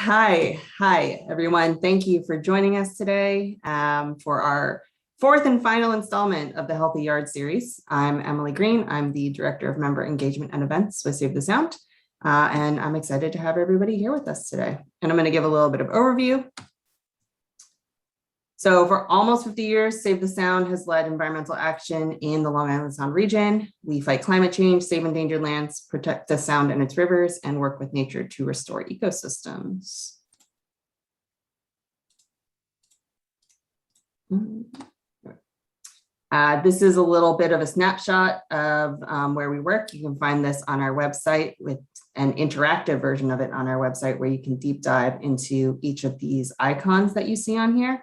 Hi, everyone. Thank you for joining us today for our fourth and final installment of the Healthy Yard series. I'm Emily Green. I'm the Director of Member Engagement and Events with Save the Sound, and I'm excited to have everybody here with us today. And I'm going to give a little bit of overview. So for almost 50 years, Save the Sound has led environmental action in the Long Island Sound region. We fight climate change, save endangered lands, protect the Sound and its rivers, and work with nature to restore ecosystems. This is a little bit of a snapshot of where we work. You can find this on our website with an interactive version of it on our website where you can deep dive into each of these icons that you see on here.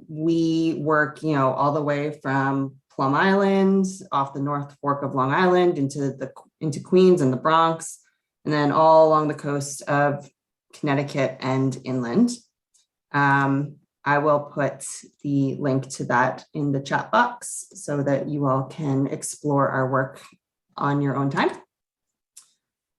We work, all the way from Plum Island off the North Fork of Long Island into Queens and the Bronx, and then all along the coast of Connecticut and inland. I will put the link to that in the chat box so that you all can explore our work on your own time.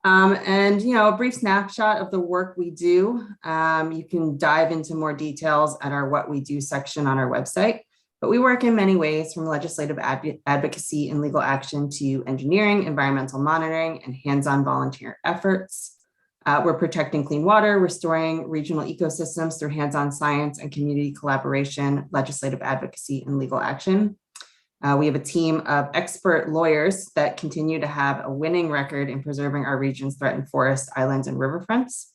And a brief snapshot of the work we do. You can dive into more details at our What We Do section on our website, but we work in many ways, from legislative advocacy and legal action to engineering, environmental monitoring, and hands-on volunteer efforts. We're protecting clean water, restoring regional ecosystems through hands-on science and community collaboration, legislative advocacy, and legal action. We have a team of expert lawyers that continue to have a winning record in preserving our region's threatened forests, islands, and riverfronts.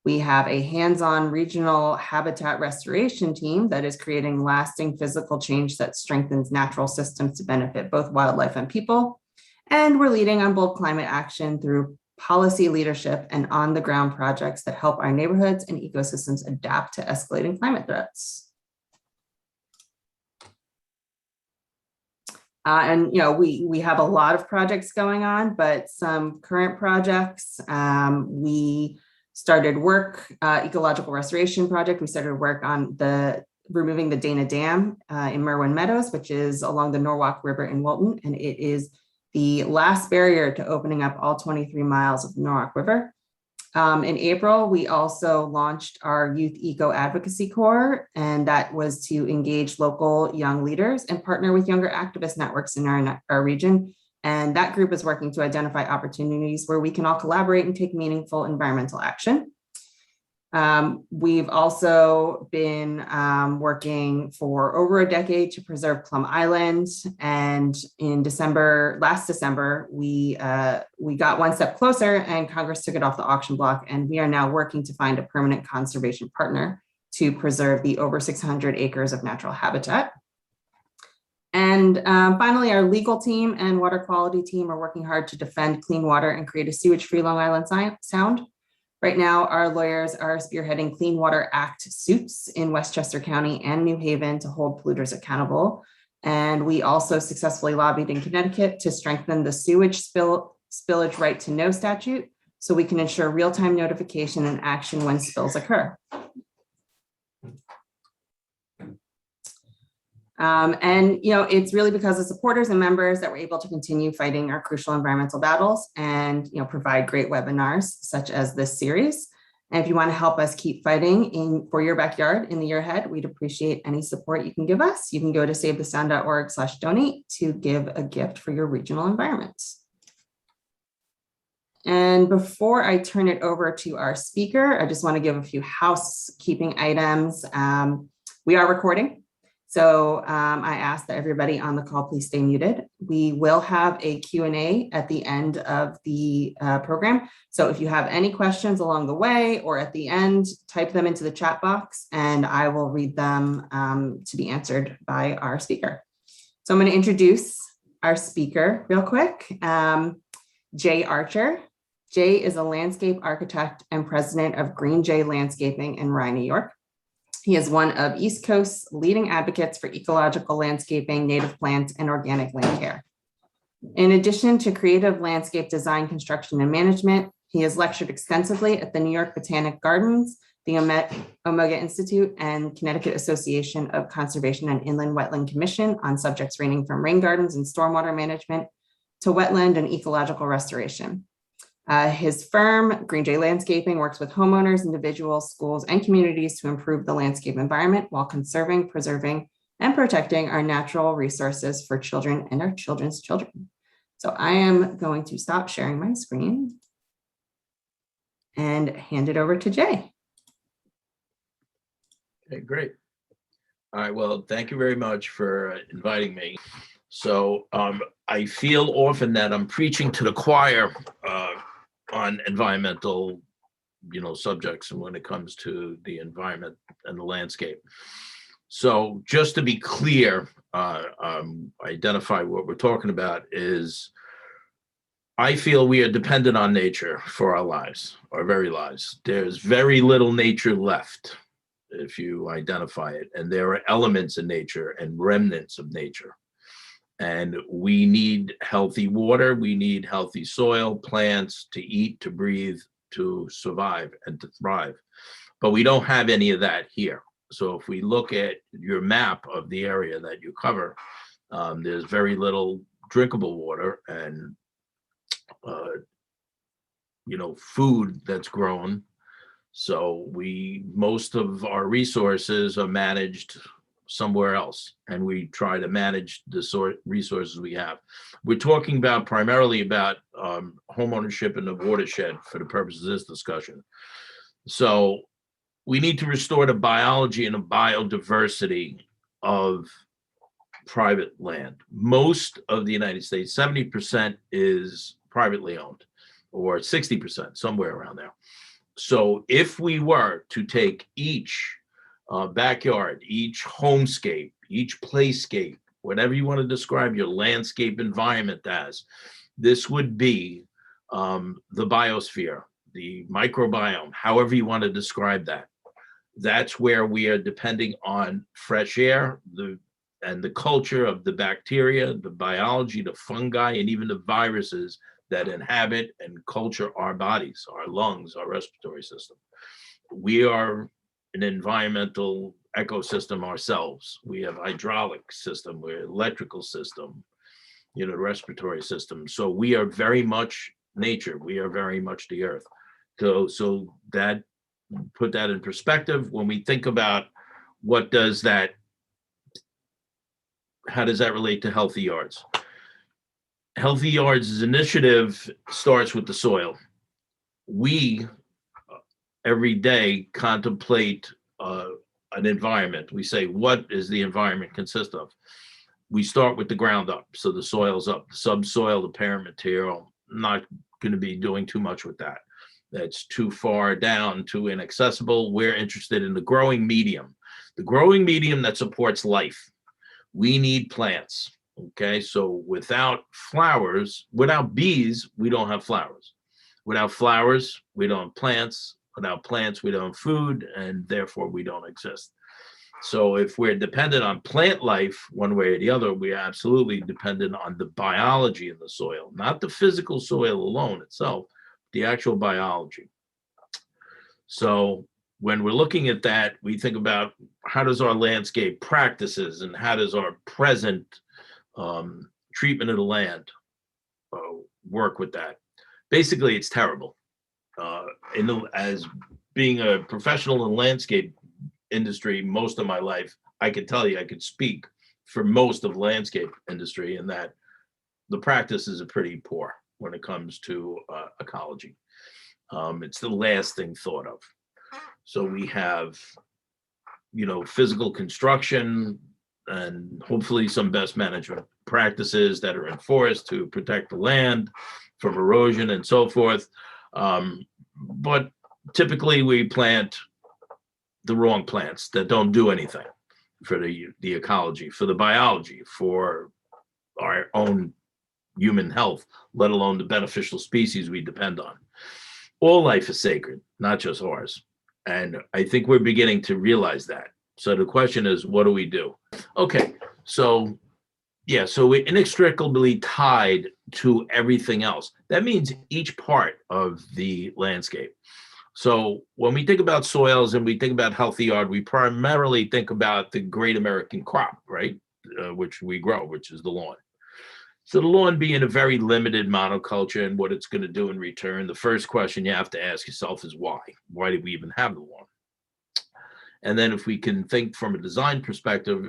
We have a hands-on regional habitat restoration team that is creating lasting physical change that strengthens natural systems to benefit both wildlife and people. And we're leading on bold climate action through policy leadership and on-the-ground projects that help our neighborhoods and ecosystems adapt to escalating climate threats. We have a lot of projects going on, but some current projects, we started work, ecological restoration project. We started work on removing the Dana Dam in Merwin Meadows, which is along the Norwalk River in Wilton. And it is the last barrier to opening up all 23 miles of the Norwalk River. In April, we also launched our Youth Eco Advocacy Corps, and that was to engage local young leaders and partner with younger activist networks in our region. And that group is working to identify opportunities where we can all collaborate and take meaningful environmental action. We've also been working for over a decade to preserve Plum Island. And in last December, we got one step closer and Congress took it off the auction block. And we are now working to find a permanent conservation partner to preserve the over 600 acres of natural habitat. And finally, our legal team and water quality team are working hard to defend clean water and create a sewage-free Long Island Sound. Right now, our lawyers are spearheading Clean Water Act suits in Westchester County and New Haven to hold polluters accountable. And we also successfully lobbied in Connecticut to strengthen the sewage spillage right to know statute so we can ensure real-time notification and action when spills occur. It's really because of supporters and members that we're able to continue fighting our crucial environmental battles and, provide great webinars such as this series. And if you want to help us keep fighting for your backyard in the year ahead, we'd appreciate any support you can give us. You can go to savethesound.org/donate to give a gift for your regional environment. And before I turn it over to our speaker, I just want to give a few housekeeping items. We are recording. So I ask that everybody on the call please stay muted. We will have a Q&A at the end of the program. So if you have any questions along the way or at the end, type them into the chat box and I will read them to be answered by our speaker. So I'm going to introduce our speaker real quick. Jay Archer. Jay is a landscape architect and president of Green Jay Landscaping in Rye, New York. He is one of East Coast's leading advocates for ecological landscaping, native plants, and organic land care. In addition to creative landscape design, construction, and management, he has lectured extensively at the New York Botanic Gardens, the Omega Institute, and Connecticut Association of Conservation and Inland Wetland Commission on subjects ranging from rain gardens and stormwater management to wetland and ecological restoration. His firm, Green Jay Landscaping, works with homeowners, individuals, schools, and communities to improve the landscape environment while conserving, preserving, and protecting our natural resources for children and our children's children. So I am going to stop sharing my screen and hand it over to Jay. Okay, great. All right, well, thank you very much for inviting me. So I feel often that I'm preaching to the choir on environmental, subjects and when it comes to the environment and the landscape. So just to be clear, identify what we're talking about is I feel we are dependent on nature for our lives, our very lives. There's very little nature left if you identify it. And there are elements in nature and remnants of nature. And we need healthy water, we need healthy soil, plants to eat, to breathe, to survive and to thrive. But we don't have any of that here. So if we look at your map of the area that you cover, there's very little drinkable water and food that's grown. So most of our resources are managed somewhere else, and we try to manage the resources we have. We're talking primarily about home ownership in the watershed for the purposes of this discussion. So we need to restore the biology and the biodiversity of private land. Most of the United States, 70% is privately owned, or 60%, somewhere around there. So if we were to take each backyard, each homescape, each playscape, whatever you want to describe your landscape environment as, this would be the biosphere, the microbiome, however you want to describe that. That's where we are depending on fresh air, and the culture of the bacteria, the biology, the fungi, and even the viruses that inhabit and culture our bodies, our lungs, our respiratory system. We are an environmental ecosystem ourselves. We have hydraulic system, we're electrical system, the respiratory system. So we are very much nature. We are very much the earth. So that, put that in perspective. When we think about how does that relate to Healthy Yards? Healthy Yards' initiative starts with the soil. We every day contemplate an environment. We say, what does the environment consist of? We start with the ground up. So the soil's up, the subsoil, the parent material. Not going to be doing too much with that. That's too far down, too inaccessible. We're interested in the growing medium that supports life. We need plants. Okay, so without bees, we don't have flowers. Without flowers, we don't have plants. Without plants, we don't have food, and therefore we don't exist. So if we're dependent on plant life, one way or the other, we're absolutely dependent on the biology in the soil, not the physical soil alone itself, the actual biology. So when we're looking at that, we think about how does our landscape practices and how does our present treatment of the land work with that. Basically, it's terrible. As being a professional in the landscape industry most of my life, I could tell you, I could speak for most of the landscape industry in that the practices are pretty poor when it comes to ecology. It's the last thing thought of. So we have, physical construction, and hopefully some best management practices that are enforced to protect the land from erosion and so forth. But typically we plant the wrong plants that don't do anything for the ecology, for the biology, for our own human health, let alone the beneficial species we depend on. All life is sacred, not just ours. And I think we're beginning to realize that. So the question is, what do we do? Okay, so we're inextricably tied to everything else. That means each part of the landscape. So when we think about soils and we think about Healthy Yard, we primarily think about the great American crop, right? Which we grow, which is the lawn. So the lawn being a very limited monoculture and what it's going to do in return, the first question you have to ask yourself is why? Why do we even have the lawn? And then if we can think from a design perspective,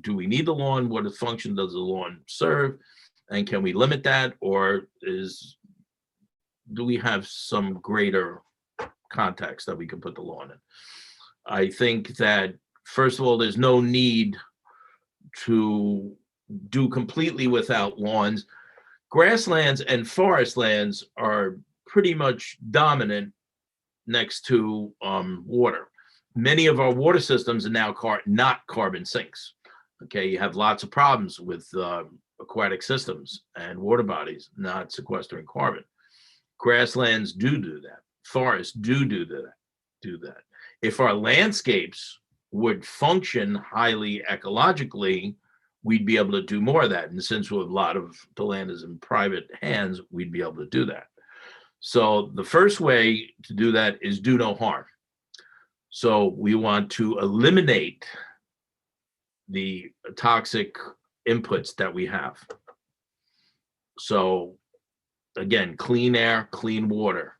do we need the lawn? What function does the lawn serve? And can we limit that? Or do we have some greater context that we can put the lawn in? I think that, first of all, there's no need to do completely without lawns. Grasslands and forest lands are pretty much dominant next to water. Many of our water systems are now not carbon sinks. Okay, you have lots of problems with aquatic systems and water bodies not sequestering carbon. Grasslands do that. Forests do that. If our landscapes would function highly ecologically, we'd be able to do more of that. And since a lot of the land is in private hands, we'd be able to do that. So the first way to do that is do no harm. So we want to eliminate the toxic inputs that we have. So again, clean air, clean water.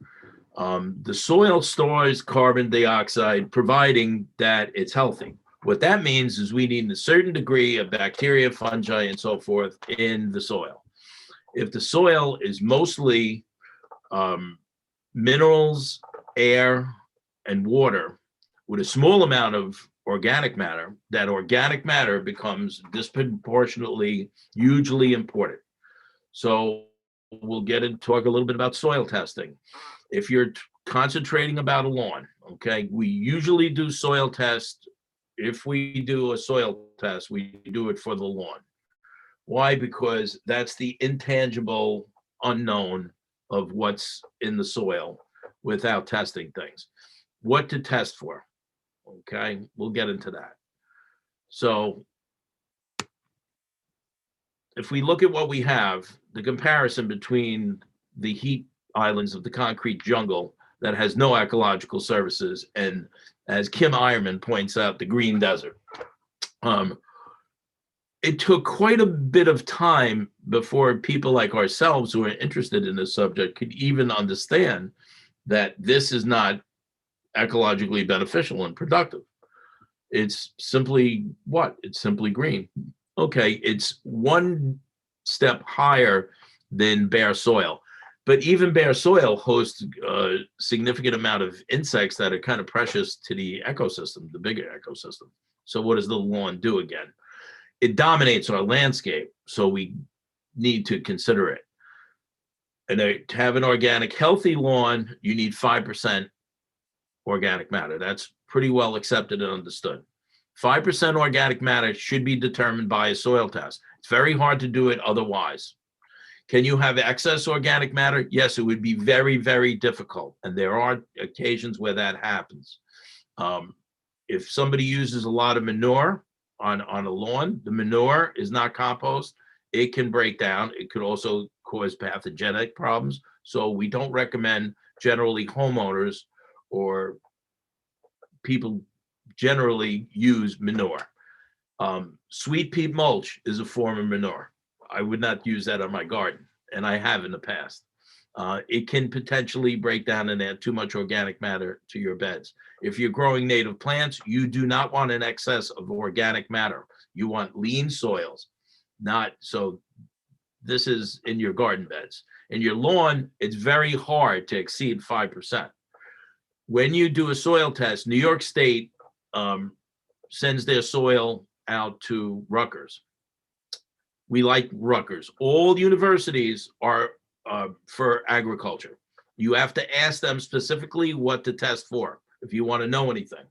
The soil stores carbon dioxide, providing that it's healthy. What that means is we need a certain degree of bacteria, fungi, and so forth in the soil. If the soil is mostly minerals, air, and water with a small amount of organic matter, that organic matter becomes disproportionately hugely important. So we'll talk a little bit about soil testing. If you're concentrating about a lawn, okay, we usually do soil tests. If we do a soil test, we do it for the lawn. Why? Because that's the intangible unknown of what's in the soil without testing things. What to test for, okay? We'll get into that. So if we look at what we have, the comparison between the heat islands of the concrete jungle that has no ecological services, and as Kim Eierman points out, the green desert. It took quite a bit of time before people like ourselves who are interested in this subject could even understand that this is not ecologically beneficial and productive. It's simply what? It's simply green. Okay, it's one step higher than bare soil. But even bare soil hosts a significant amount of insects that are kind of precious to the ecosystem, the bigger ecosystem. So what does the lawn do again? It dominates our landscape, so we need to consider it. And to have an organic, healthy lawn, you need 5% organic matter. That's pretty well accepted and understood. 5% organic matter should be determined by a soil test. It's very hard to do it otherwise. Can you have excess organic matter? Yes, it would be very, very difficult. And there are occasions where that happens. If somebody uses a lot of manure on a lawn, the manure is not compost. It can break down. It could also cause pathogenic problems. So we don't recommend generally homeowners or people generally use manure. Sweet peat mulch is a form of manure. I would not use that on my garden, and I have in the past. It can potentially break down and add too much organic matter to your beds. If you're growing native plants, you do not want an excess of organic matter. You want lean soils, not so. This is in your garden beds. In your lawn, it's very hard to exceed 5%. When you do a soil test, New York State sends their soil out to Rutgers. We like Rutgers. All universities are for agriculture. You have to ask them specifically what to test for if you want to know anything.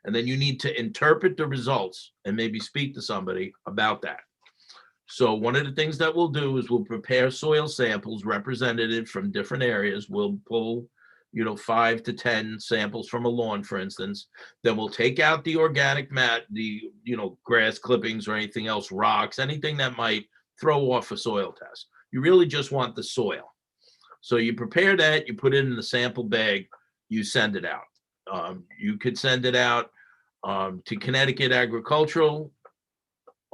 And then you need to interpret the results and maybe speak to somebody about that. So one of the things that we'll do is we'll prepare soil samples representative from different areas. We'll pull 5 to 10 samples from a lawn, for instance. Then we'll take out the organic the grass clippings or anything else, rocks, anything that might throw off a soil test. You really just want the soil. So you prepare that, you put it in the sample bag, you send it out. You could send it out to Connecticut Agricultural.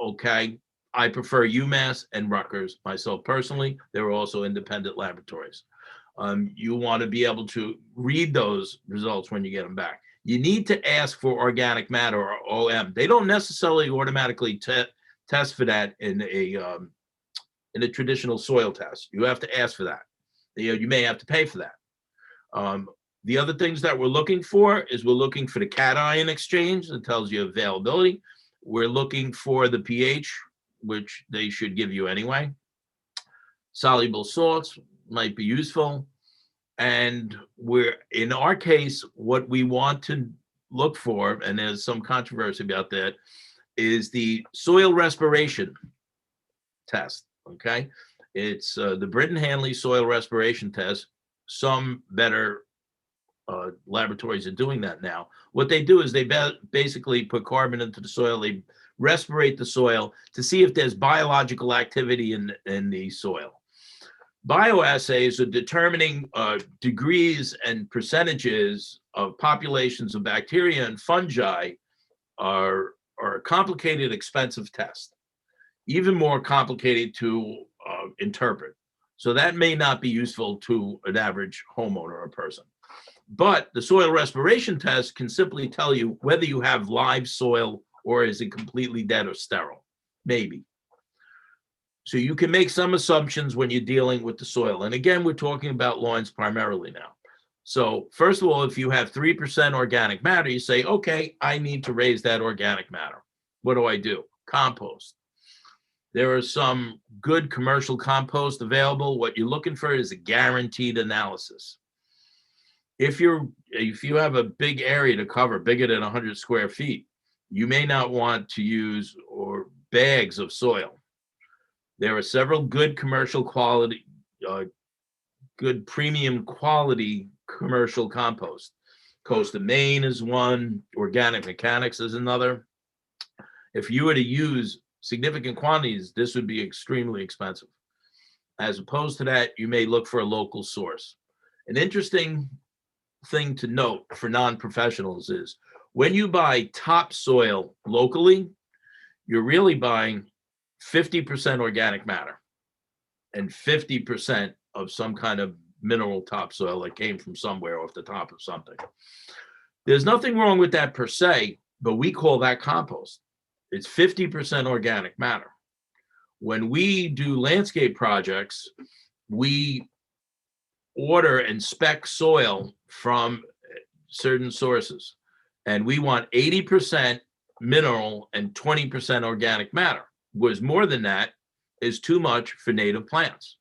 Okay. I prefer UMass and Rutgers myself personally. They're also independent laboratories. You want to be able to read those results when you get them back. You need to ask for organic matter or OM. They don't necessarily automatically test for that in a traditional soil test. You have to ask for that. You may have to pay for that. The other things that we're looking for is we're looking for the cation exchange that tells you availability. We're looking for the pH, which they should give you anyway. Soluble salts might be useful. And in our case, what we want to look for, and there's some controversy about that, is the soil respiration test, okay? It's the Britton-Hanley soil respiration test. Some better laboratories are doing that now. What they do is they basically put carbon into the soil, they respirate the soil to see if there's biological activity in the soil. Bioassays are determining degrees and percentages of populations of bacteria and fungi are a complicated, expensive test, even more complicated to interpret. So that may not be useful to an average homeowner or person. But the soil respiration test can simply tell you whether you have live soil or is it completely dead or sterile, maybe. So you can make some assumptions when you're dealing with the soil. And again, we're talking about lawns primarily now. So first of all, if you have 3% organic matter, you say, okay, I need to raise that organic matter. What do? Compost. There are some good commercial compost available. What you're looking for is a guaranteed analysis. If you have a big area to cover, bigger than 100 square feet, you may not want to use bags of soil. There are several good commercial quality, good premium quality commercial compost. Coast of Maine is one, Organic Mechanics is another. If you were to use significant quantities, this would be extremely expensive. As opposed to that, you may look for a local source. An interesting thing to note for non-professionals is when you buy topsoil locally, you're really buying 50% organic matter and 50% of some kind of mineral topsoil that came from somewhere off the top of something. There's nothing wrong with that per se, but we call that compost. It's 50% organic matter. When we do landscape projects, we order and spec soil from certain sources, and we want 80% mineral and 20% organic matter. Was more than that is too much for native plants.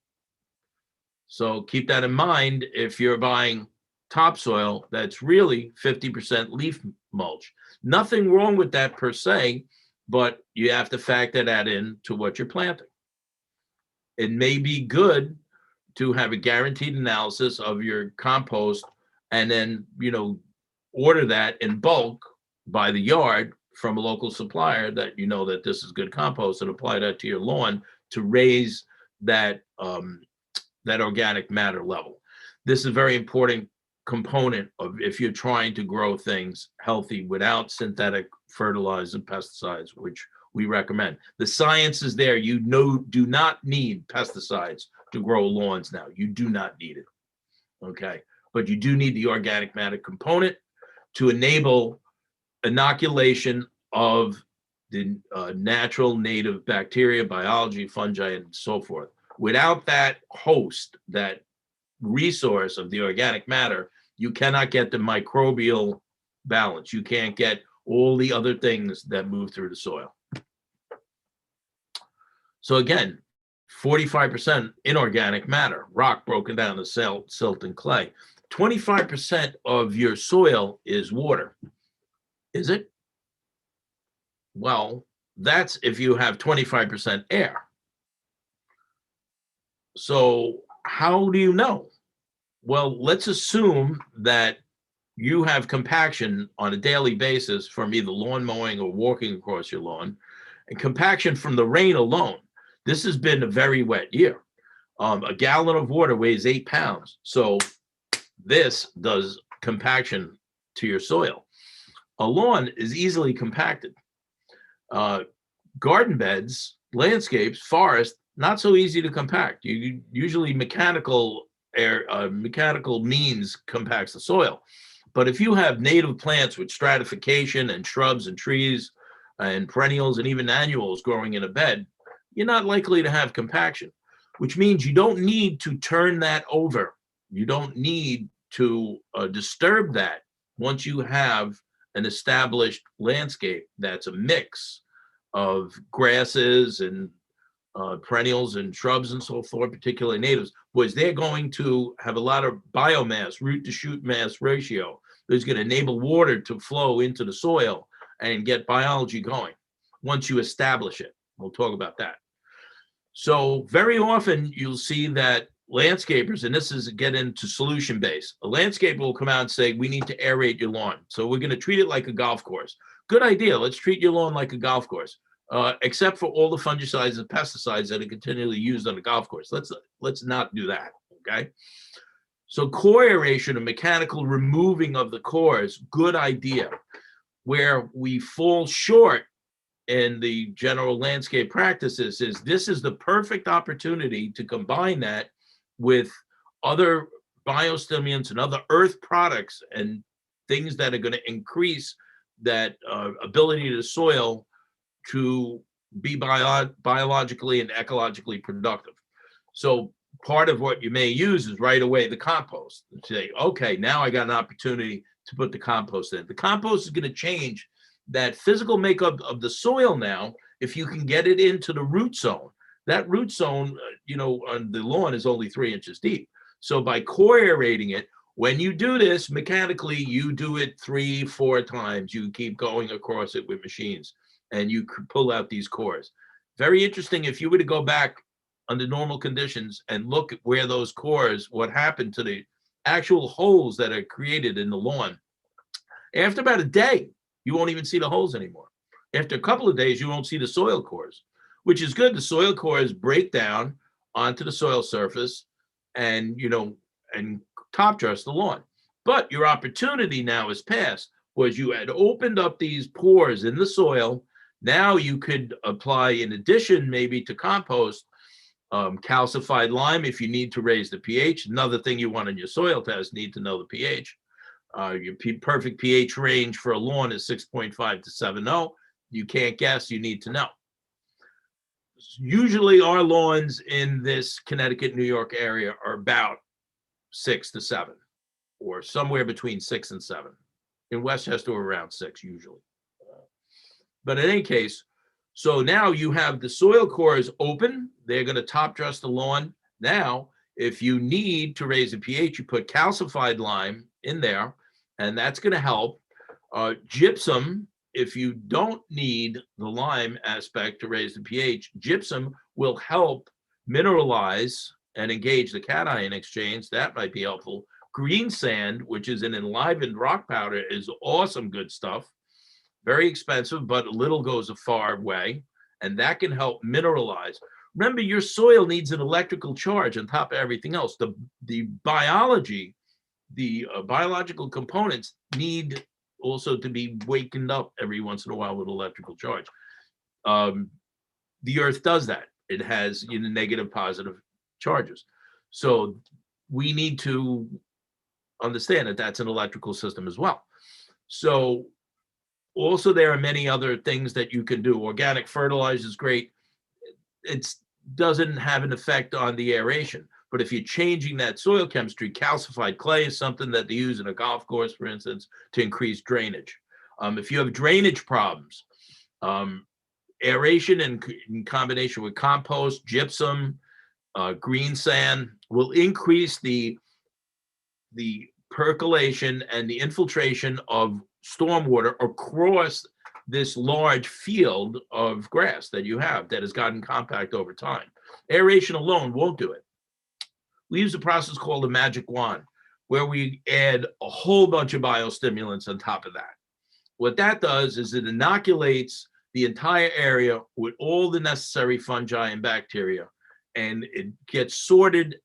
So keep that in mind if you're buying topsoil that's really 50% leaf mulch. Nothing wrong with that per se, but you have to factor that in to what you're planting. It may be good to have a guaranteed analysis of your compost and then, order that in bulk by the yard from a local supplier that that this is good compost, and apply that to your lawn to raise that organic matter level. This is a very important component of if you're trying to grow things healthy without synthetic fertilizers and pesticides, which we recommend. The science is there. You do not need pesticides to grow lawns now. You do not need it. Okay. But you do need the organic matter component to enable inoculation of the natural native bacteria, biology, fungi, and so forth. Without that host, that resource of the organic matter, you cannot get the microbial balance. You can't get all the other things that move through the soil. So again, 45% inorganic matter, rock broken down to silt and clay. 25% of your soil is water. Is it? Well, that's if you have 25% air. So how do you know? Well, let's assume that you have compaction on a daily basis from either lawn mowing or walking across your lawn, and compaction from the rain alone. This has been a very wet year. A gallon of water weighs 8 pounds. So this does compaction to your soil. A lawn is easily compacted. Garden beds landscapes, forest, not so easy to compact. You usually mechanical means compacts the soil. But if you have native plants with stratification and shrubs and trees and perennials and even annuals growing in a bed, you're not likely to have compaction, which means you don't need to turn that over. You don't need to disturb that once you have an established landscape that's a mix of grasses and perennials and shrubs and so forth, particularly natives, was they're going to have a lot of biomass, root to shoot mass ratio. That's going to enable water to flow into the soil and get biology going once you establish it. We'll talk about that. So very often you'll see that landscapers, and this is get into solution base, a landscaper will come out and say, we need to aerate your lawn. So we're going to treat it like a golf course. Good idea. Let's treat your lawn like a golf course. Except for all the fungicides and pesticides that are continually used on the golf course. Let's not do that, okay? So core aeration, a mechanical removing of the cores, good idea. Where we fall short in the general landscape practices is this is the perfect opportunity to combine that with other biostimulants and other earth products and things that are going to increase that ability of the soil to be biologically and ecologically productive. So part of what you may use is right away the compost. And say, okay, now I got an opportunity to put the compost in. The compost is going to change that physical makeup of the soil now if you can get it into the root zone. That root zone, on the lawn is only 3 inches deep. So by core aerating it, when you do this mechanically, you do it 3-4 times. You keep going across it with machines and you pull out these cores. Very interesting. If you were to go back under normal conditions and look at where those cores, what happened to the actual holes that are created in the lawn, after about a day, you won't even see the holes anymore. After a couple of days, you won't see the soil cores, which is good. The soil cores break down onto the soil surface and, and top dress the lawn. But your opportunity now is past, was you had opened up these pores in the soil. Now you could apply, in addition maybe to compost, calcified lime if you need to raise the pH. Another thing you want in your soil test, need to know the pH. Your perfect pH range for a lawn is 6.5 to 7.0. You can't guess, you need to know. Usually our lawns in this Connecticut, New York area are about 6 to 7, or somewhere between 6 and 7. In Westchester, we're around 6 usually. But in any case, so now you have the soil cores open. They're going to top dress the lawn. Now, if you need to raise the pH, you put calcified lime in there, and that's going to help. Gypsum, if you don't need the lime aspect to raise the pH, gypsum will help mineralize and engage the cation exchange. That might be helpful. Green sand, which is an enlivened rock powder, is awesome, good stuff. Very expensive, but a little goes a far way, and that can help mineralize. Remember, your soil needs an electrical charge on top of everything else. The biology, the biological components need also to be wakened up every once in a while with electrical charge. The earth does that. It has negative, positive charges. So we need to understand that that's an electrical system as well. So also, there are many other things that you can do. Organic fertilizer is great. It doesn't have an effect on the aeration. But if you're changing that soil chemistry, calcified clay is something that they use in a golf course, for instance, to increase drainage. If you have drainage problems, aeration in combination with compost, gypsum, green sand will increase the percolation and the infiltration of stormwater across this large field of grass that you have that has gotten compact over time. Aeration alone won't do it. We use a process called a magic wand, where we add a whole bunch of biostimulants on top of that. What that does is it inoculates the entire area with all the necessary fungi and bacteria, and it gets sorted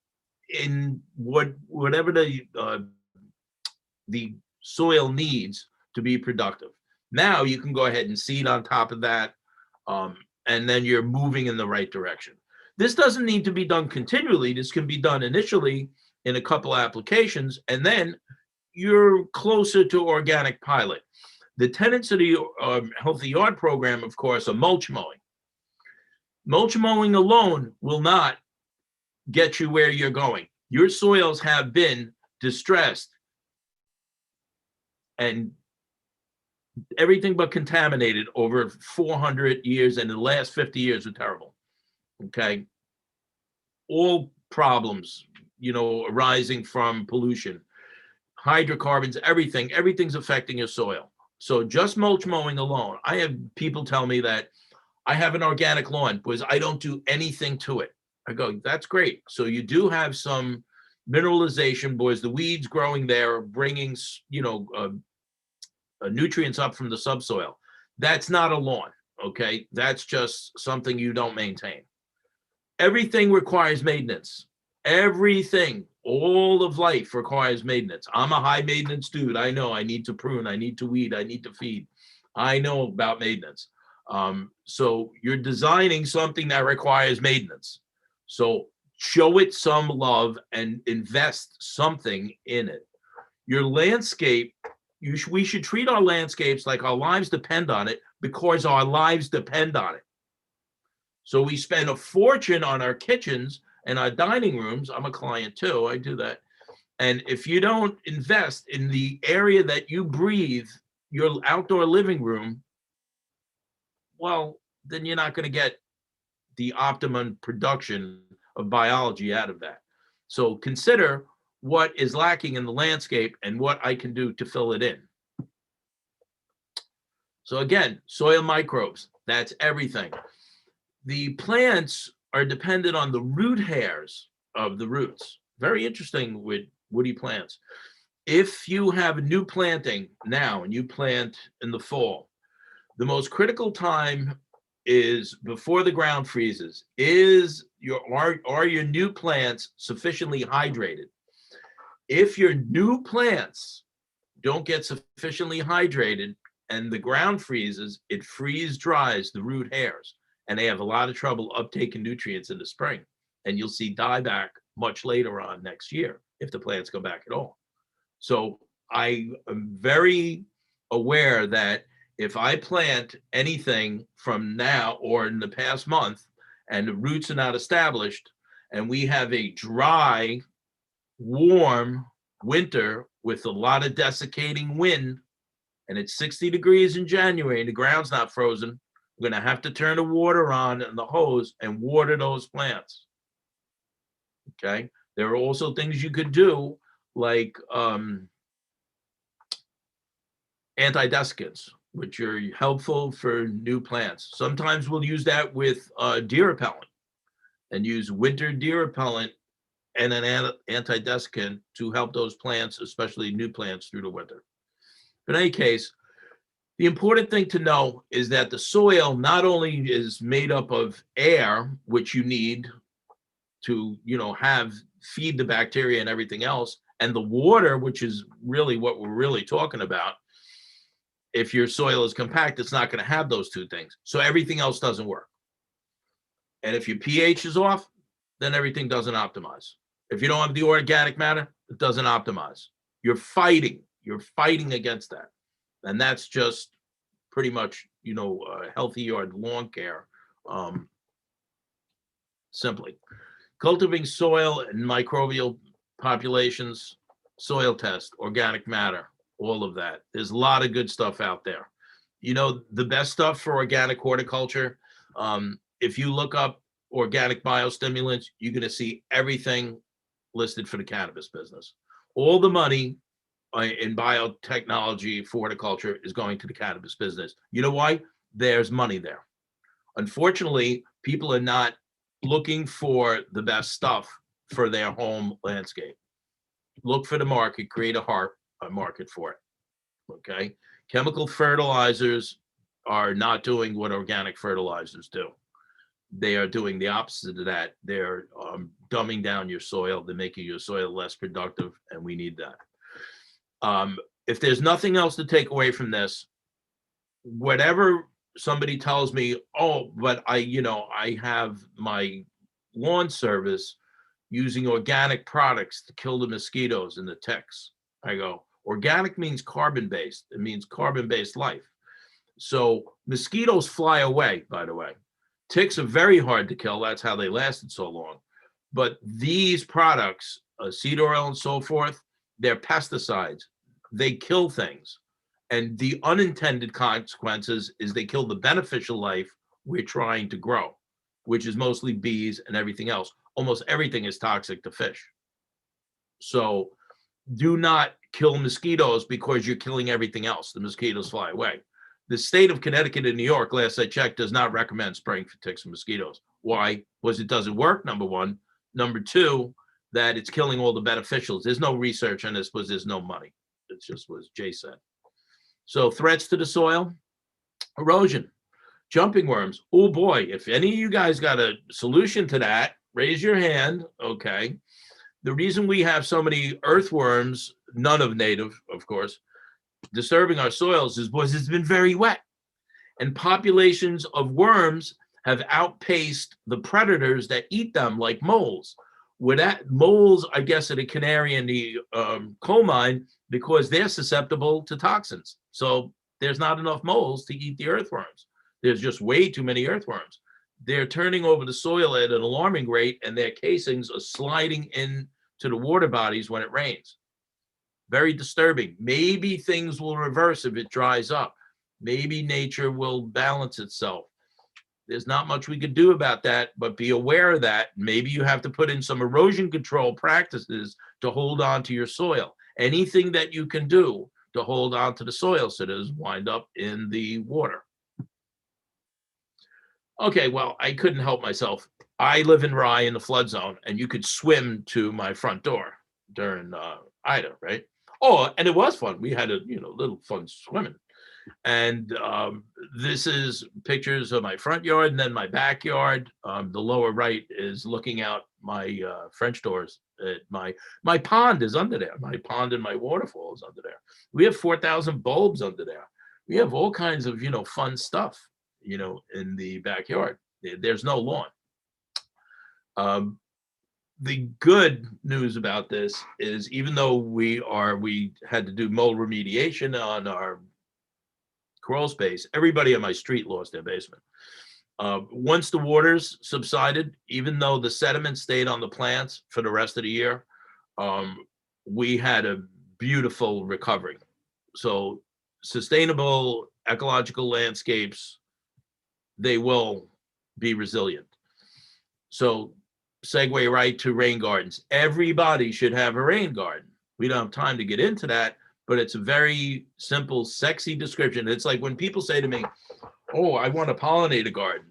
in whatever the soil needs to be productive. Now you can go ahead and seed on top of that, and then you're moving in the right direction. This doesn't need to be done continually. This can be done initially in a couple applications, and then you're closer to organic pilot. The tenets of the Healthy Yard program, of course, are mulch mowing. Mulch mowing alone will not get you where you're going. Your soils have been distressed and everything but contaminated over 400 years, and the last 50 years are terrible. Okay. All problems, arising from pollution, hydrocarbons, everything's affecting your soil. So just mulch mowing alone, I have people tell me that I have an organic lawn because I don't do anything to it. I go, that's great. So you do have some mineralization, boys. The weeds growing there are bringing, nutrients up from the subsoil. That's not a lawn, okay? That's just something you don't maintain. Everything requires maintenance. Everything, all of life requires maintenance. I'm a high maintenance dude. I know I need to prune, I need to weed, I need to feed. I know about maintenance. So you're designing something that requires maintenance. So show it some love and invest something in it. Your landscape, we should treat our landscapes like our lives depend on it, because our lives depend on it. So we spend a fortune on our kitchens and our dining rooms. I'm a client too, I do that. And if you don't invest in the area that you breathe, your outdoor living room, well, then you're not going to get the optimum production of biology out of that. So consider what is lacking in the landscape and what I can do to fill it in. So again, soil microbes, that's everything. The plants are dependent on the root hairs of the roots. Very interesting with woody plants. If you have a new planting now and you plant in the fall, the most critical time is before the ground freezes. Are your new plants sufficiently hydrated? If your new plants don't get sufficiently hydrated and the ground freezes, it freeze dries the root hairs, and they have a lot of trouble uptaking nutrients in the spring. And you'll see dieback much later on next year if the plants go back at all. So I am very aware that if I plant anything from now or in the past month and the roots are not established, and we have a dry, warm winter with a lot of desiccating wind, and it's 60 degrees in January and the ground's not frozen, I'm going to have to turn the water on and the hose and water those plants. Okay. There are also things you could do, like anti-desiccants, which are helpful for new plants. Sometimes we'll use that with deer repellent, and use winter deer repellent and an anti-desiccant to help those plants, especially new plants, through the winter. In any case, the important thing to know is that the soil not only is made up of air, which you need to, feed the bacteria and everything else, and the water, which is really what we're really talking about. If your soil is compact, it's not going to have those two things. So everything else doesn't work. And if your pH is off, then everything doesn't optimize. If you don't have the organic matter, it doesn't optimize. You're fighting against that. And that's just pretty much, Healthy Yard lawn care, simply. Cultivating soil and microbial populations, soil test, organic matter, all of that. There's a lot of good stuff out there. The best stuff for organic horticulture, if you look up organic biostimulants, you're going to see everything listed for the cannabis business. All the money in biotechnology for horticulture is going to the cannabis business. You know why? There's money there. Unfortunately, people are not looking for the best stuff for their home landscape. Look for the market, create a market for it. Okay. Chemical fertilizers are not doing what organic fertilizers do. They are doing the opposite of that. They're dumbing down your soil. They're making your soil less productive, and we need that. If there's nothing else to take away from this, whatever somebody tells me, oh, but I have my lawn service using organic products to kill the mosquitoes and the ticks. I go, organic means carbon-based. It means carbon-based life. So mosquitoes fly away, by the way. Ticks are very hard to kill. That's how they lasted so long. But these products, seed oil and so forth, they're pesticides. They kill things. And the unintended consequences is they kill the beneficial life we're trying to grow, which is mostly bees and everything else. Almost everything is toxic to fish. So do not kill mosquitoes because you're killing everything else. The mosquitoes fly away. The state of Connecticut and New York, last I checked, does not recommend spraying for ticks and mosquitoes. Why? Because it doesn't work, number one. Number two, that it's killing all the beneficials. There's no research on this because there's no money. It's just what Jay said. So threats to the soil, erosion, jumping worms. Oh boy, if any of you guys got a solution to that, raise your hand, okay? The reason we have so many earthworms, none of native, of course, disturbing our soils is because it's been very wet. And populations of worms have outpaced the predators that eat them, like moles. With that, moles, I guess, are the canary in the coal mine because they're susceptible to toxins. So there's not enough moles to eat the earthworms. There's just way too many earthworms. They're turning over the soil at an alarming rate, and their casings are sliding into the water bodies when it rains. Very disturbing. Maybe things will reverse if it dries up. Maybe nature will balance itself. There's not much we could do about that, but be aware of that. Maybe you have to put in some erosion control practices to hold on to your soil. Anything that you can do to hold on to the soil so it doesn't wind up in the water. Okay, well, I couldn't help myself. I live in Rye in the flood zone, and you could swim to my front door during Ida, right? Oh, and it was fun. We had a little fun swimming. And this is pictures of my front yard and then my backyard. The lower right is looking out my French doors. My pond is under there. My pond and my waterfall is under there. We have 4,000 bulbs under there. We have all kinds of fun stuff in the backyard. There's no lawn. The good news about this is even though we had to do mold remediation on our crawl space, everybody on my street lost their basement. Once the waters subsided, even though the sediment stayed on the plants for the rest of the year, we had a beautiful recovery. So sustainable ecological landscapes, they will be resilient. So segue right to rain gardens. Everybody should have a rain garden. We don't have time to get into that, but it's a very simple, sexy description. It's like when people say to me, oh, I want a pollinator garden.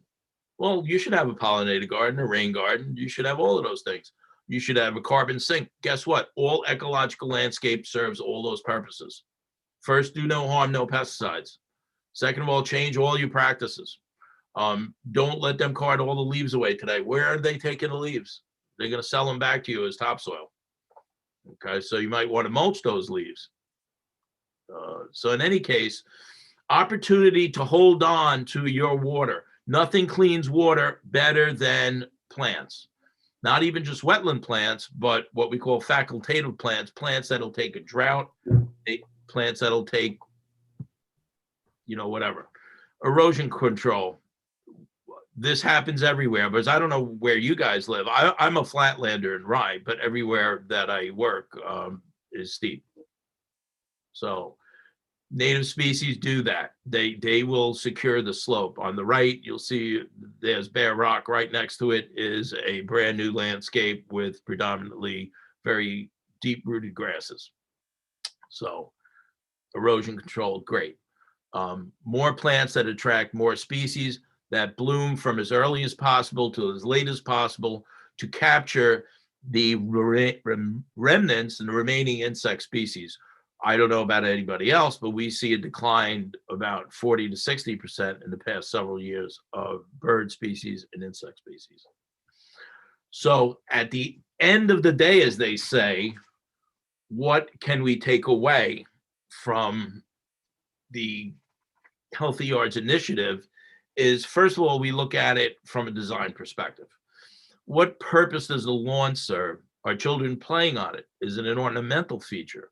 Well, you should have a pollinator garden, a rain garden. You should have all of those things. You should have a carbon sink. Guess what? All ecological landscape serves all those purposes. First, do no harm, no pesticides. Second of all, change all your practices. Don't let them cart all the leaves away today. Where are they taking the leaves? They're going to sell them back to you as topsoil. Okay, so you might want to mulch those leaves. So in any case, opportunity to hold on to your water. Nothing cleans water better than plants. Not even just wetland plants, but what we call facultative plants, plants that'll take a drought, plants that'll take, whatever. Erosion control. This happens everywhere, because I don't know where you guys live. I'm a flatlander in Rye, but everywhere that I work is steep. So native species do that. They will secure the slope. On the right, you'll see there's bare rock. Right next to it is a brand new landscape with predominantly very deep-rooted grasses. So erosion control, great. More plants that attract more species that bloom from as early as possible to as late as possible to capture the remnants and the remaining insect species. I don't know about anybody else, but we see a decline about 40 to 60% in the past several years of bird species and insect species. So at the end of the day, as they say, what can we take away from the Healthy Yards initiative is, first of all, we look at it from a design perspective. What purpose does the lawn serve? Are children playing on it? Is it an ornamental feature?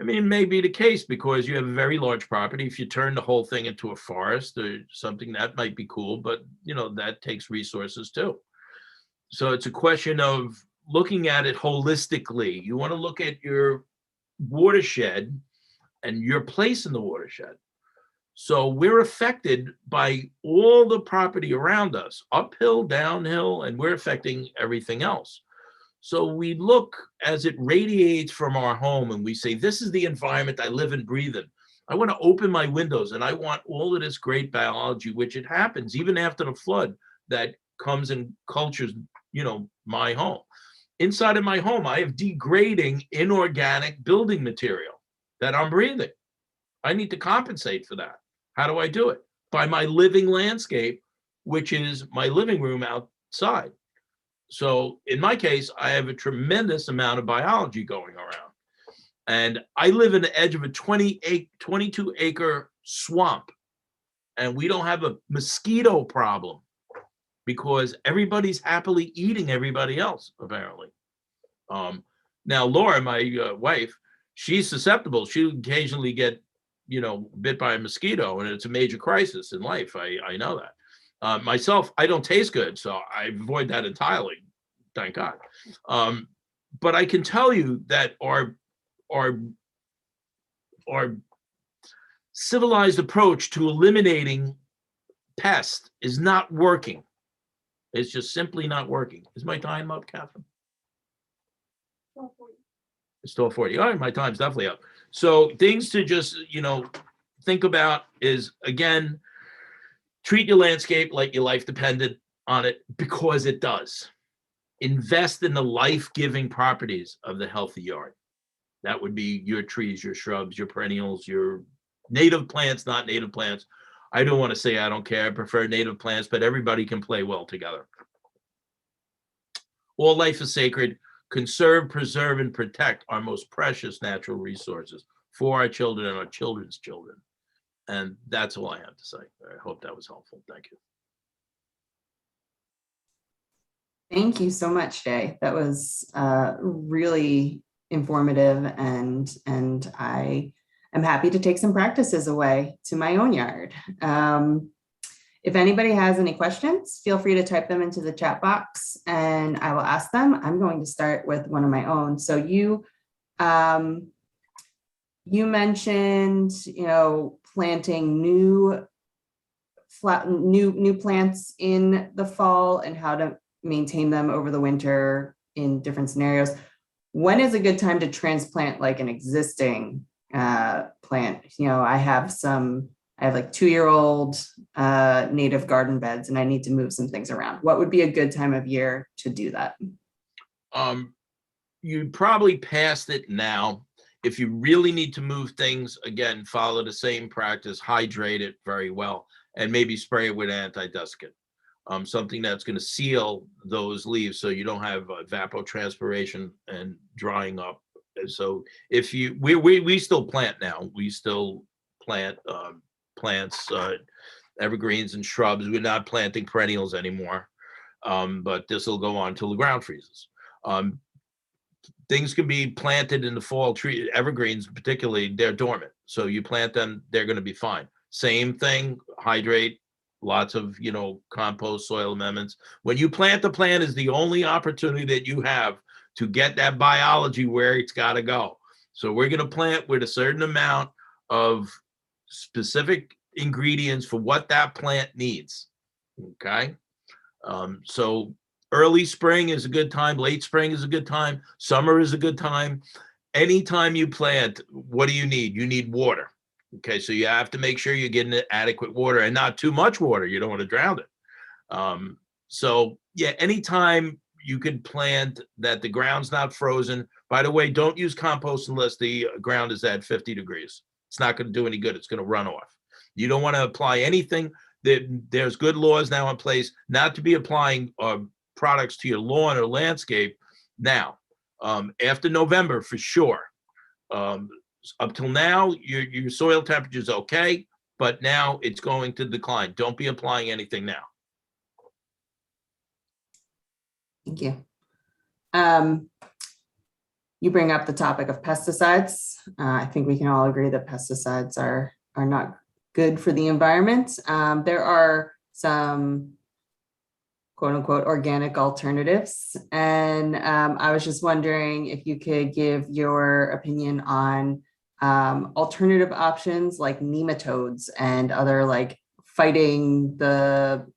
I mean, it may be the case because you have a very large property. If you turn the whole thing into a forest or something, that might be cool, but you know, that takes resources too. So it's a question of looking at it holistically. You want to look at your watershed and your place in the watershed. So we're affected by all the property around us, uphill, downhill, and we're affecting everything else. So we look as it radiates from our home and we say, this is the environment I live and breathe in. I want to open my windows and I want all of this great biology, which it happens even after the flood, that comes and cultures, you know, my home. Inside of my home, I have degrading inorganic building material that I'm breathing. I need to compensate for that. How do I do it? By my living landscape, which is my living room outside. So in my case, I have a tremendous amount of biology going around. And I live in the edge of a 22 acre swamp. And we don't have a mosquito problem because everybody's happily eating everybody else, apparently. Now, Laura, my wife, she's susceptible. She'll occasionally get, you know, bit by a mosquito, and it's a major crisis in life. I know that. Myself, I don't taste good, so I avoid that entirely, thank God. But I can tell you that our civilized approach to eliminating pests is not working. It's just simply not working. Is my time up, Catherine? It's 12:40. All right, my time's definitely up. So things to just, you know, think about is, again, treat your landscape like your life depended on it, because it does. Invest in the life-giving properties of the healthy yard. That would be your trees, your shrubs, your perennials, your native plants, not native plants. I don't want to say I don't care. I prefer native plants, but everybody can play well together. All life is sacred. Conserve, preserve, and protect our most precious natural resources for our children and our children's children. And that's all I have to say. I hope that was helpful. Thank you. Thank you so much, Jay. That was really informative, and I am happy to take some practices away to my own yard. If anybody has any questions, feel free to type them into the chat box and I will ask them. I'm going to start with one of my own. So you mentioned, you know, planting new plants in the fall and how to maintain them over the winter in different scenarios. When is a good time to transplant like an existing plant? You know, I have like 2-year-old native garden beds and I need to move some things around. What would be a good time of year to do that? You probably passed it now. If you really need to move things, again, follow the same practice, hydrate it very well, and maybe spray it with antidesicant. Something that's going to seal those leaves so you don't have evapotranspiration and drying up. And so if you, we still plant now. We still plant plants, evergreens and shrubs. We're not planting perennials anymore, but this will go on till the ground freezes. Things can be planted in the fall. Tree evergreens, particularly, they're dormant. So you plant them, they're going to be fine. Same thing, hydrate, lots of, you know, compost, soil amendments. When you plant the plant is the only opportunity that you have to get that biology where it's got to go. So we're going to plant with a certain amount of specific ingredients for what that plant needs. Okay. So early spring is a good time. Late spring is a good time. Summer is a good time. Anytime you plant, what do you need? You need water. Okay, so you have to make sure you're getting adequate water and not too much water. You don't want to drown it. So yeah, anytime you can plant that the ground's not frozen. By the way, don't use compost unless the ground is at 50 degrees. It's not going to do any good. It's going to run off. You don't want to apply anything. There's good laws now in place not to be applying products to your lawn or landscape now. After November, for sure. Up till now, your soil temperature is okay. but now it's going to decline. Don't be applying anything now. Thank you. You bring up the topic of pesticides. I think we can all agree that pesticides are not good for the environment. There are some quote unquote organic alternatives. And I was just wondering if you could give your opinion on alternative options like nematodes and other like fighting the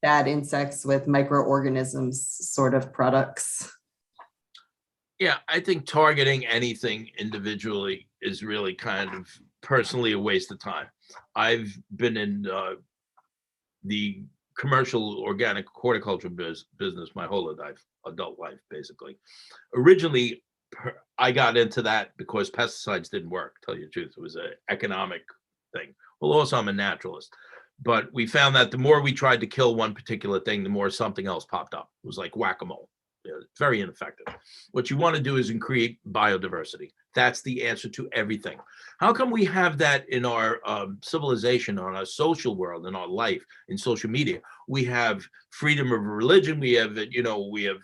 bad insects with microorganisms sort of products. Yeah, I think targeting anything individually is really kind of personally a waste of time. I've been in the commercial organic horticulture business my whole adult life, basically. Originally, I got into that because pesticides didn't work, to tell you the truth. It was an economic thing. Well, also I'm a naturalist. But we found that the more we tried to kill one particular thing, the more something else popped up. It was like whack-a-mole. It's very ineffective. What you want to do is create biodiversity. That's the answer to everything. How come we have that in our civilization, on our social world, in our life, in social media? We have freedom of religion. We have, we have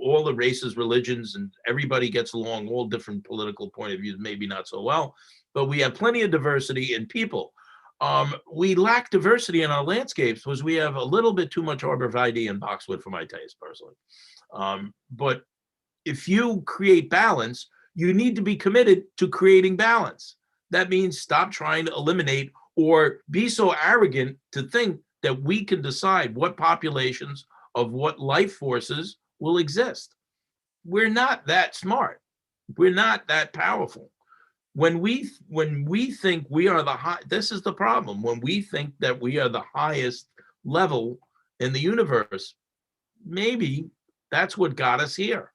all the races, religions, and everybody gets along, all different political point of views, maybe not so well, but we have plenty of diversity in people. We lack diversity in our landscapes because we have a little bit too much arborvitae and boxwood for my taste, personally. But if you create balance, you need to be committed to creating balance. That means stop trying to eliminate or be so arrogant to think that we can decide what populations of what life forces will exist. We're not that smart. We're not that powerful. When we think we are this is the problem. When we think that we are the highest level in the universe, maybe that's what got us here.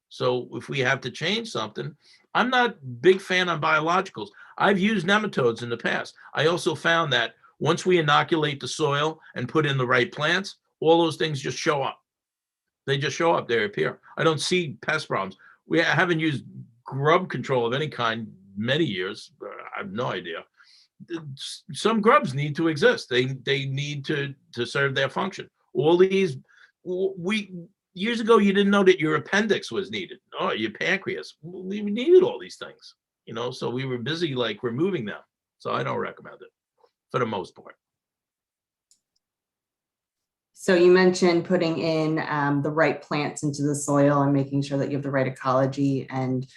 So if we have to change something, I'm not a big fan on biologicals. I've used nematodes in the past. I also found that once we inoculate the soil and put in the right plants, all those things just show up. They just show up, they appear. I don't see pest problems. I haven't used grub control of any kind many years. I have no idea. Some grubs need to exist. They need to serve their function. All these, years ago, you didn't know that your appendix was needed. Oh, your pancreas. We needed all these things, so we were busy like removing them. So I don't recommend it for the most part. So you mentioned putting in the right plants into the soil and making sure that you have the right ecology, and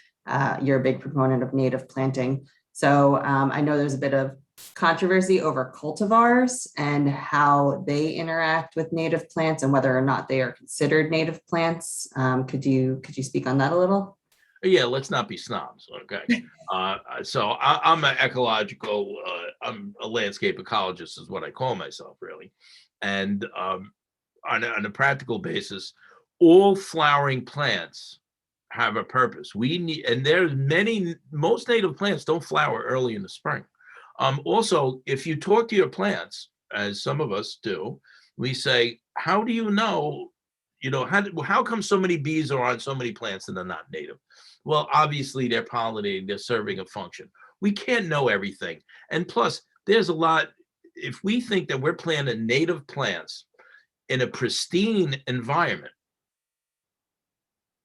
you're a big proponent of native planting. So I know there's a bit of controversy over cultivars and how they interact with native plants and whether or not they are considered native plants. Could you speak on that a little? Yeah, let's not be snobs, okay? So I'm an ecological, I'm a landscape ecologist is what I call myself, really. And on a practical basis, all flowering plants have a purpose. We need, and most native plants don't flower early in the spring. Also, if you talk to your plants, as some of us do, we say, how do you know, how come so many bees are on so many plants and they're not native? Well, obviously they're pollinating, they're serving a function. We can't know everything. And plus, there's a lot, if we think that we're planting native plants in a pristine environment,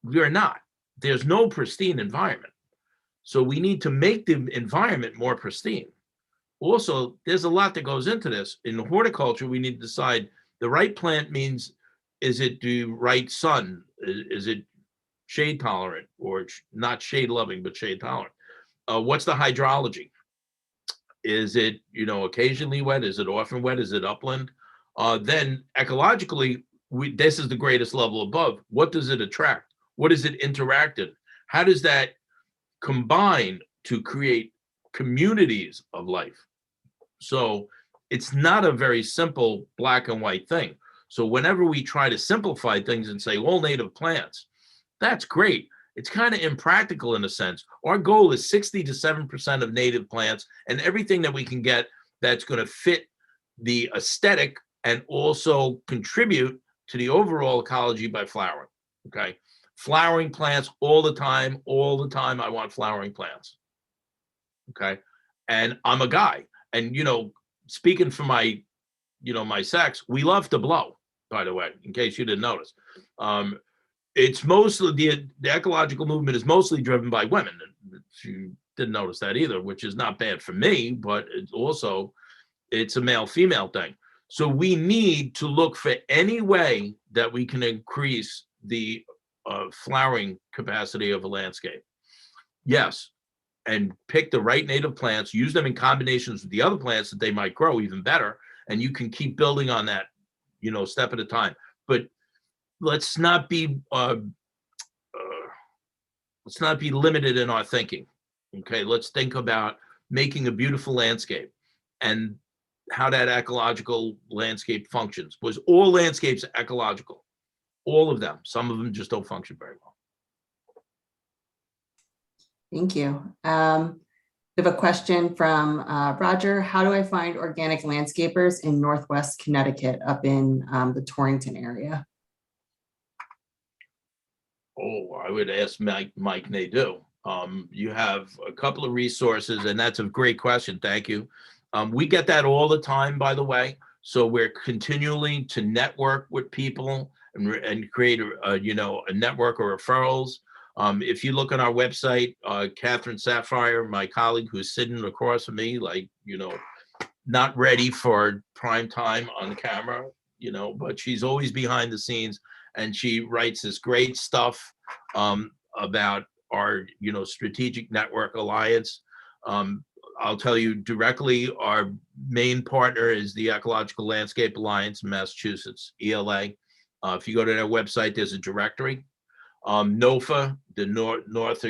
we are not. There's no pristine environment. So we need to make the environment more pristine. Also, there's a lot that goes into this. In horticulture, we need to decide the right plant means, is it the right sun? Is it shade tolerant, or not shade loving, but shade tolerant? What's the hydrology? Is it, occasionally wet? Is it often wet? Is it upland? Then ecologically, this is the greatest level above. What does it attract? What does it interact in? How does that combine to create communities of life? So it's not a very simple black and white thing. So whenever we try to simplify things and say all native plants, that's great. It's kind of impractical in a sense. Our goal is 60 to 7% of native plants and everything that we can get that's going to fit the aesthetic and also contribute to the overall ecology by flowering. Okay. Flowering plants all the time. I want flowering plants. Okay. And I'm a guy. And, speaking for my, my sex, we love to blow, by the way, in case you didn't notice. It's mostly the ecological movement is mostly driven by women. If you didn't notice that either, which is not bad for me, but it's a male-female thing. So we need to look for any way that we can increase the flowering capacity of a landscape. Yes, and pick the right native plants, use them in combinations with the other plants that they might grow even better, and you can keep building on that, step at a time. But let's not be limited in our thinking. Okay, let's think about making a beautiful landscape and how that ecological landscape functions. Was all landscapes are ecological? All of them. Some of them just don't function very well. Thank you. We have a question from Roger. How do I find organic landscapers in Northwest Connecticut up in the Torrington area? Oh, I would ask Mike Nadeau. You have a couple of resources, and that's a great question. Thank you. We get that all the time, by the way. So we're continuing to network with people and create a network of referrals. If you look on our website, Catherine Sapphire, my colleague who's sitting across from me, not ready for prime time on camera, but she's always behind the scenes, and she writes this great stuff about our, strategic network alliance. I'll tell you directly, our main partner is the Ecological Landscape Alliance in Massachusetts, ELA. If you go to their website, there's a directory. NOFA, the North,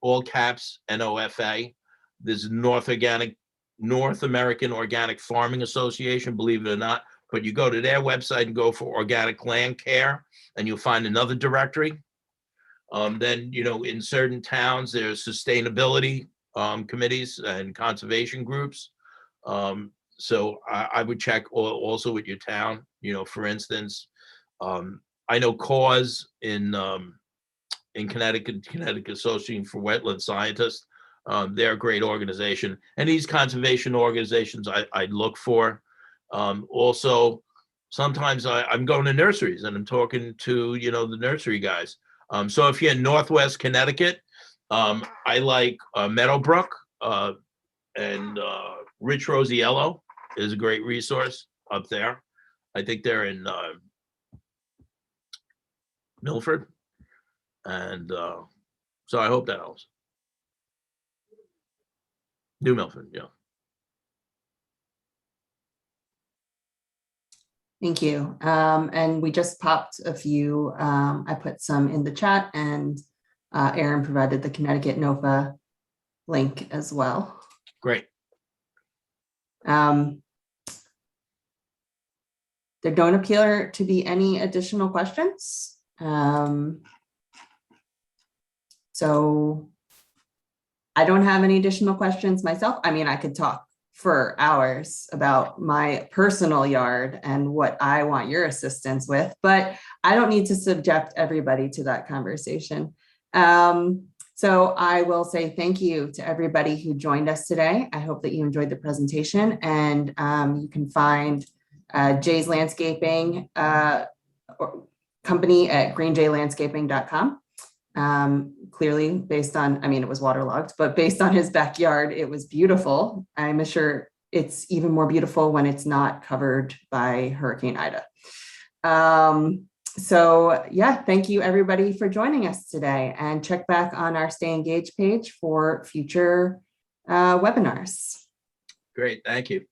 all caps, NOFA. There's North American Organic Farming Association, believe it or not. But you go to their website and go for organic land care, and you'll find another directory. Then, in certain towns, there's sustainability committees and conservation groups. So I would check also with your town, for instance. I know CAUSE in Connecticut Association for Wetland Scientists. They're a great organization. And these conservation organizations I look for. Also, sometimes I'm going to nurseries and I'm talking to, the nursery guys. So if you're in Northwest Connecticut, I like Meadowbrook and Rich Rosiello is a great resource up there. I think they're in Milford. And so I hope that helps. New Milford, yeah. Thank you. And we just popped a few, I put some in the chat, and Aaron provided the Connecticut NOFA link as well. Great. There don't appear to be any additional questions. So I don't have any additional questions myself. I mean, I could talk for hours about my personal yard and what I want your assistance with, but I don't need to subject everybody to that conversation. So I will say thank you to everybody who joined us today. I hope that you enjoyed the presentation, and you can find Jay's Landscaping company at greenjaylandscaping.com. Clearly based on, I mean, it was waterlogged, but based on his backyard, it was beautiful. I'm sure it's even more beautiful when it's not covered by Hurricane Ida. So yeah, thank you everybody for joining us today, and check back on our Stay Engaged page for future webinars. Great, thank you.